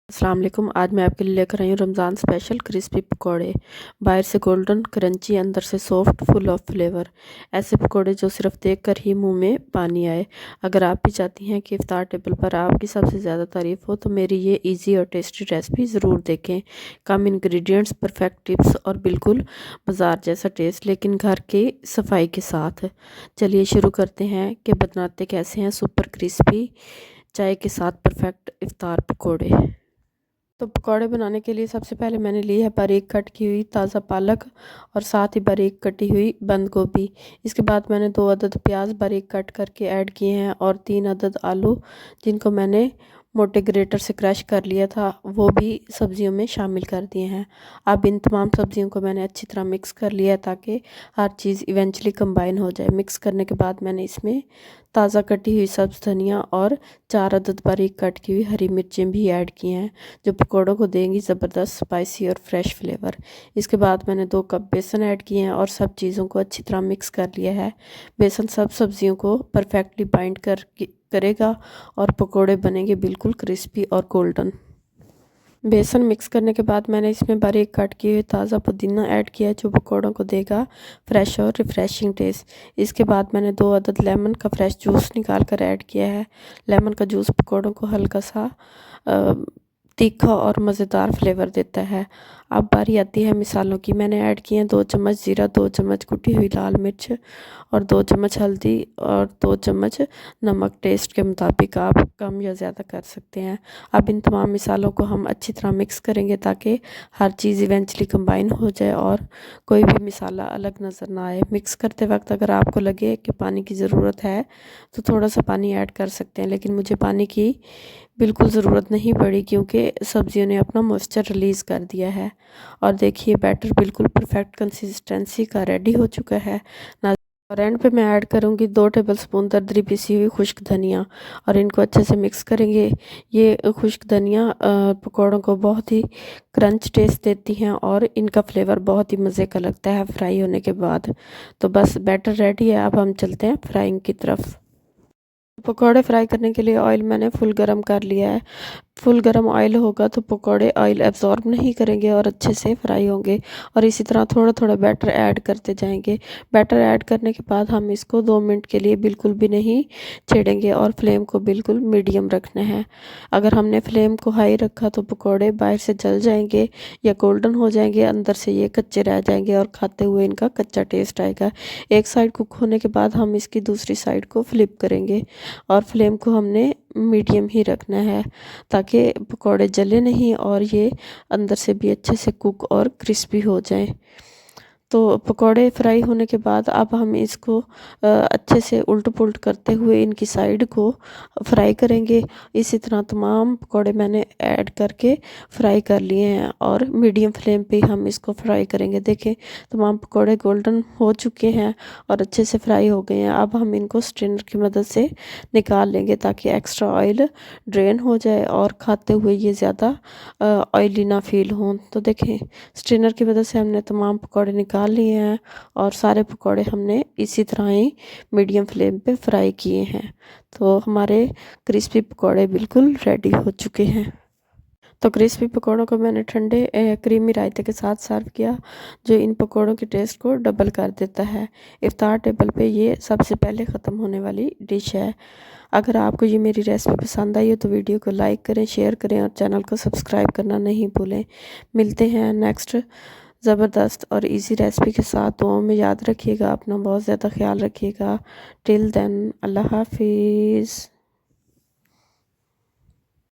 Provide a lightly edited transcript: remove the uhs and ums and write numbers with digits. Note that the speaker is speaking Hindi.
अस्सलाम वालेकुम। आज मैं आपके लिए लेकर आई हूँ रमज़ान स्पेशल क्रिस्पी पकोड़े। बाहर से गोल्डन क्रंची, अंदर से सॉफ्ट, फुल ऑफ फ्लेवर। ऐसे पकोड़े जो सिर्फ देखकर ही मुंह में पानी आए। अगर आप भी चाहती हैं कि इफ्तार टेबल पर आपकी सबसे ज़्यादा तारीफ़ हो तो मेरी ये इजी और टेस्टी रेसिपी ज़रूर देखें। कम इंग्रेडिएंट्स, परफेक्ट टिप्स और बिल्कुल बाज़ार जैसा टेस्ट, लेकिन घर की सफाई के साथ। चलिए शुरू करते हैं कि बनाते कैसे हैं सुपर क्रिस्पी चाय के साथ परफेक्ट इफ्तार पकोड़े। तो पकौड़े बनाने के लिए सबसे पहले मैंने ली है बारीक कट की हुई ताज़ा पालक और साथ ही बारीक कटी हुई बंद गोभी। इसके बाद मैंने 2 अदद प्याज बारीक कट करके ऐड किए हैं और 3 अदद आलू जिनको मैंने मोटे ग्रेटर से क्रश कर लिया था वो भी सब्जियों में शामिल कर दिए हैं। अब इन तमाम सब्जियों को मैंने अच्छी तरह मिक्स कर लिया है ताकि हर चीज़ इवेंचुअली कंबाइन हो जाए। मिक्स करने के बाद मैंने इसमें ताज़ा कटी हुई सब्ज़ धनिया और 4 अदद बारीक कट की हुई हरी मिर्चें भी ऐड की हैं जो पकौड़ों को देंगी ज़बरदस्त स्पाइसी और फ्रेश फ्लेवर। इसके बाद मैंने 2 कप बेसन ऐड किए हैं और सब चीज़ों को अच्छी तरह मिक्स कर लिया है। बेसन सब सब्जियों को परफेक्टली बाइंड करेगा और पकौड़े बनेंगे बिल्कुल क्रिस्पी और गोल्डन। बेसन मिक्स करने के बाद मैंने इसमें बारीक कट किए हुए ताज़ा पुदीना ऐड किया है जो पकौड़ों को देगा फ्रेश और रिफ़्रेशिंग टेस्ट। इसके बाद मैंने 2 अदद लेमन का फ्रेश जूस निकाल कर ऐड किया है। लेमन का जूस पकौड़ों को हल्का सा तीखा और मज़ेदार फ्लेवर देता है। अब बारी आती है मिसालों की। मैंने ऐड किए हैं 2 चम्मच ज़ीरा, 2 चम्मच कुटी हुई लाल मिर्च और 2 चम्मच हल्दी और 2 चम्मच नमक। टेस्ट के मुताबिक आप कम या ज़्यादा कर सकते हैं। अब इन तमाम मिसालों को हम अच्छी तरह मिक्स करेंगे ताकि हर चीज़ इवेंचुअली कंबाइन हो जाए और कोई भी मिसाला अलग नज़र ना आए। मिक्स करते वक्त अगर आपको लगे कि पानी की ज़रूरत है तो थोड़ा सा पानी ऐड कर सकते हैं, लेकिन मुझे पानी की बिल्कुल ज़रूरत नहीं पड़ी क्योंकि सब्जियों ने अपना मॉइस्चर रिलीज़ कर दिया है। और देखिए बैटर बिल्कुल परफेक्ट कंसिस्टेंसी का रेडी हो चुका है ना। और एंड पे मैं ऐड करूँगी 2 टेबलस्पून दरदरी पिसी हुई खुश्क धनिया और इनको अच्छे से मिक्स करेंगे। ये खुश्क धनिया पकौड़ों को बहुत ही क्रंच टेस्ट देती हैं और इनका फ्लेवर बहुत ही मज़े का लगता है फ्राई होने के बाद। तो बस बैटर रेडी है, अब हम चलते हैं फ्राइंग की तरफ। पकौड़े फ्राई करने के लिए ऑयल मैंने फुल गरम कर लिया है। फुल गरम ऑयल होगा तो पकौड़े ऑयल एब्जॉर्ब नहीं करेंगे और अच्छे से फ्राई होंगे। और इसी तरह थोड़ा थोड़ा बैटर ऐड करते जाएंगे। बैटर ऐड करने के बाद हम इसको 2 मिनट के लिए बिल्कुल भी नहीं छेड़ेंगे और फ्लेम को बिल्कुल मीडियम रखना है। अगर हमने फ्लेम को हाई रखा तो पकौड़े बाहर से जल जाएंगे या गोल्डन हो जाएंगे, अंदर से ये कच्चे रह जाएंगे और खाते हुए इनका कच्चा टेस्ट आएगा। एक साइड कुक होने के बाद हम इसकी दूसरी साइड को फ्लिप करेंगे और फ्लेम को हमने मीडियम ही रखना है ताकि पकौड़े जले नहीं और ये अंदर से भी अच्छे से कुक और क्रिस्पी हो जाएं। तो पकौड़े फ्राई होने के बाद अब हम इसको अच्छे से उल्ट पुल्ट करते हुए इनकी साइड को फ्राई करेंगे। इसी तरह तमाम पकौड़े मैंने ऐड करके फ्राई कर लिए हैं और मीडियम फ्लेम पे हम इसको फ्राई करेंगे। देखें तमाम पकौड़े गोल्डन हो चुके हैं और अच्छे से फ्राई हो गए हैं। अब हम इनको स्ट्रेनर की मदद से निकाल लेंगे ताकि एक्स्ट्रा ऑयल ड्रेन हो जाए और खाते हुए ये ज़्यादा ऑयली ना फील हों। तो देखें स्ट्रेनर की मदद से हमने तमाम पकौड़े निकाल लिए हैं और सारे पकौड़े हमने इसी तरह ही मीडियम फ्लेम पे फ्राई किए हैं। तो हमारे क्रिस्पी पकौड़े बिल्कुल रेडी हो चुके हैं। तो क्रिस्पी पकौड़ों को मैंने ठंडे क्रीमी रायते के साथ सर्व किया जो इन पकौड़ों के टेस्ट को डबल कर देता है। इफ्तार टेबल पे ये सबसे पहले ख़त्म होने वाली डिश है। अगर आपको ये मेरी रेसिपी पसंद आई हो तो वीडियो को लाइक करें, शेयर करें और चैनल को सब्सक्राइब करना नहीं भूलें। मिलते हैं नेक्स्ट ज़बरदस्त और इजी रेसिपी के साथ। दुआओं में याद रखिएगा, अपना बहुत ज़्यादा ख्याल रखिएगा। टिल देन अल्लाह हाफिज़।